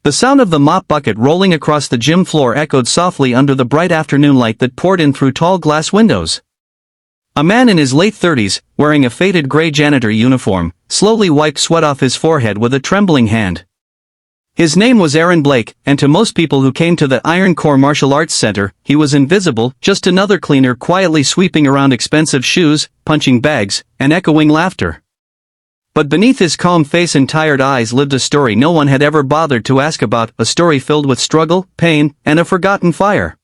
The sound of the mop bucket rolling across the gym floor echoed softly under the bright afternoon light that poured in through tall glass windows. A man in his late 30s, wearing a faded gray janitor uniform, slowly wiped sweat off his forehead with a trembling hand. His name was Aaron Blake, and to most people who came to the Iron Core Martial Arts Center, he was invisible, just another cleaner quietly sweeping around expensive shoes, punching bags, and echoing laughter. But beneath his calm face and tired eyes lived a story no one had ever bothered to ask about, a story filled with struggle, pain, and a forgotten fire.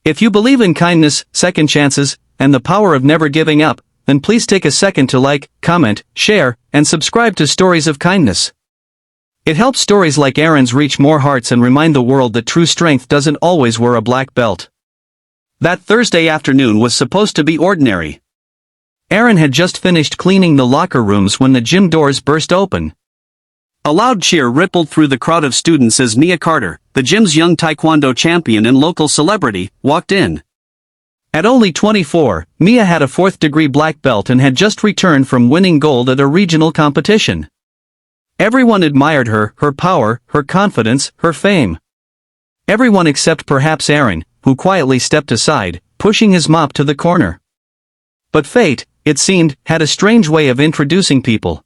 If you believe in kindness, second chances, and the power of never giving up, then please take a second to like, comment, share, and subscribe to Stories of Kindness. It helps stories like Aaron's reach more hearts and remind the world that true strength doesn't always wear a black belt. That Thursday afternoon was supposed to be ordinary. Aaron had just finished cleaning the locker rooms when the gym doors burst open. A loud cheer rippled through the crowd of students as Mia Carter, the gym's young taekwondo champion and local celebrity, walked in. At only 24, Mia had a 4th-degree black belt and had just returned from winning gold at a regional competition. Everyone admired her power, her confidence, her fame. Everyone except perhaps Aaron, who quietly stepped aside, pushing his mop to the corner. But fate, it seemed, had a strange way of introducing people.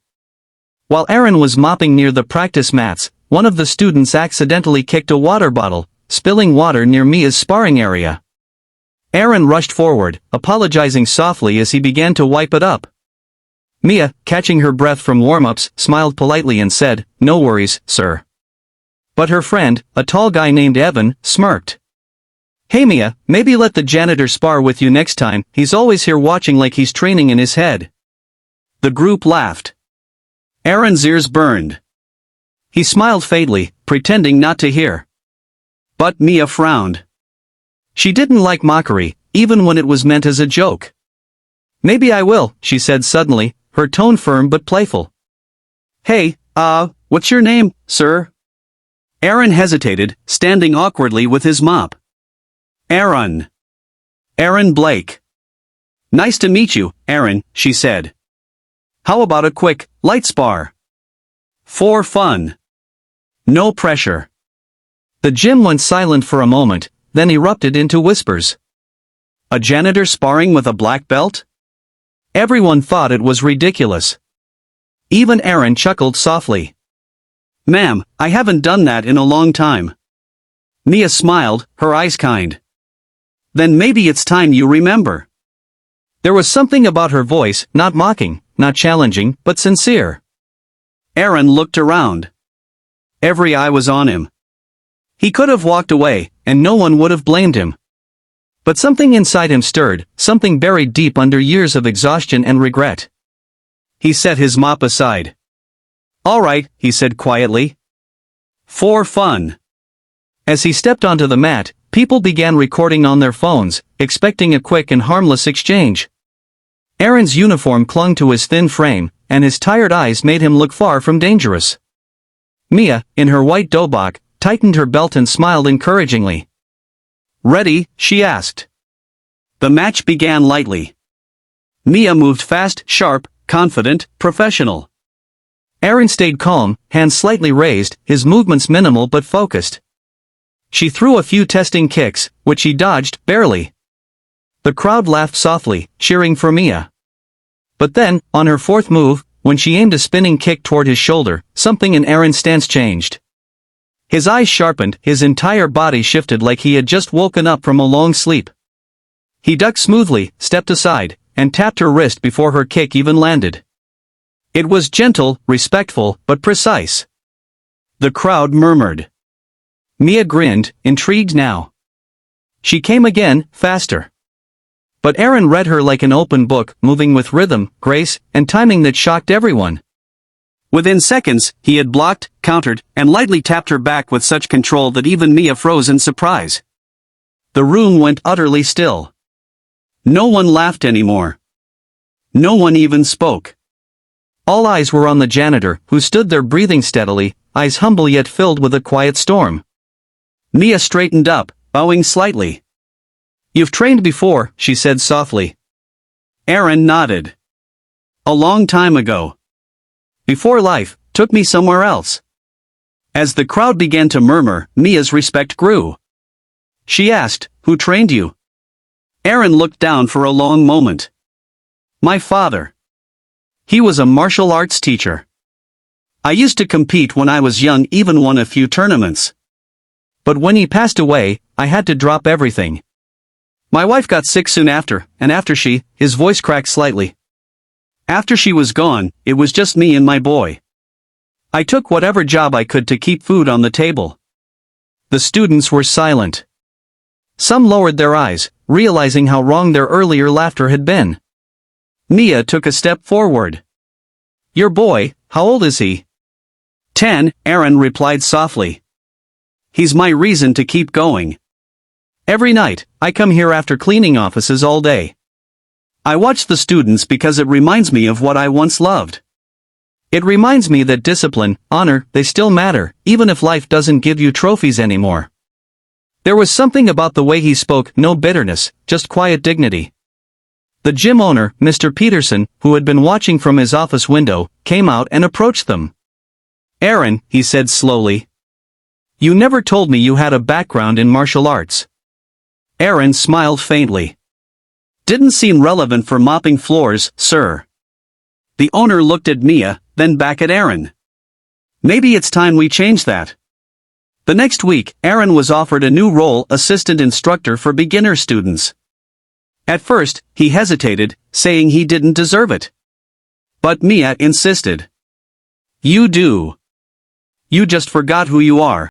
While Aaron was mopping near the practice mats, one of the students accidentally kicked a water bottle, spilling water near Mia's sparring area. Aaron rushed forward, apologizing softly as he began to wipe it up. Mia, catching her breath from warm-ups, smiled politely and said, "No worries, sir." But her friend, a tall guy named Evan, smirked. "Hey Mia, maybe let the janitor spar with you next time, he's always here watching like he's training in his head." The group laughed. Aaron's ears burned. He smiled faintly, pretending not to hear. But Mia frowned. She didn't like mockery, even when it was meant as a joke. "Maybe I will," she said suddenly, her tone firm but playful. "Hey, what's your name, sir?" Aaron hesitated, standing awkwardly with his mop. "Aaron. Aaron Blake." "Nice to meet you, Aaron," she said. "How about a quick, light spar? For fun. No pressure." The gym went silent for a moment, then erupted into whispers. A janitor sparring with a black belt? Everyone thought it was ridiculous. Even Aaron chuckled softly. "Ma'am, I haven't done that in a long time." Mia smiled, her eyes kind. "Then maybe it's time you remember." There was something about her voice, not mocking, not challenging, but sincere. Aaron looked around. Every eye was on him. He could have walked away, and no one would have blamed him. But something inside him stirred, something buried deep under years of exhaustion and regret. He set his mop aside. "All right," he said quietly. "For fun." As he stepped onto the mat, people began recording on their phones, expecting a quick and harmless exchange. Aaron's uniform clung to his thin frame, and his tired eyes made him look far from dangerous. Mia, in her white dobok, tightened her belt and smiled encouragingly. "Ready?" she asked. The match began lightly. Mia moved fast, sharp, confident, professional. Aaron stayed calm, hands slightly raised, his movements minimal but focused. She threw a few testing kicks, which he dodged, barely. The crowd laughed softly, cheering for Mia. But then, on her 4th move, when she aimed a spinning kick toward his shoulder, something in Aaron's stance changed. His eyes sharpened, his entire body shifted like he had just woken up from a long sleep. He ducked smoothly, stepped aside, and tapped her wrist before her kick even landed. It was gentle, respectful, but precise. The crowd murmured. Mia grinned, intrigued now. She came again, faster. But Aaron read her like an open book, moving with rhythm, grace, and timing that shocked everyone. Within seconds, he had blocked, countered, and lightly tapped her back with such control that even Mia froze in surprise. The room went utterly still. No one laughed anymore. No one even spoke. All eyes were on the janitor, who stood there breathing steadily, eyes humble yet filled with a quiet storm. Mia straightened up, bowing slightly. "You've trained before," she said softly. Aaron nodded. "A long time ago. Before life took me somewhere else." As the crowd began to murmur, Mia's respect grew. She asked, "Who trained you?" Aaron looked down for a long moment. "My father. He was a martial arts teacher. I used to compete when I was young, even won a few tournaments. But when he passed away, I had to drop everything. My wife got sick soon after, and his voice cracked slightly. After she was gone, it was just me and my boy. I took whatever job I could to keep food on the table." The students were silent. Some lowered their eyes, realizing how wrong their earlier laughter had been. Mia took a step forward. "Your boy, how old is he?" 10, Aaron replied softly. "He's my reason to keep going. Every night, I come here after cleaning offices all day. I watch the students because it reminds me of what I once loved. It reminds me that discipline, honor, they still matter, even if life doesn't give you trophies anymore." There was something about the way he spoke, no bitterness, just quiet dignity. The gym owner, Mr. Peterson, who had been watching from his office window, came out and approached them. "Aaron," he said slowly. "You never told me you had a background in martial arts." Aaron smiled faintly. "Didn't seem relevant for mopping floors, sir." The owner looked at Mia, then back at Aaron. "Maybe it's time we change that." The next week, Aaron was offered a new role, assistant instructor for beginner students. At first, he hesitated, saying he didn't deserve it. But Mia insisted. "You do. You just forgot who you are."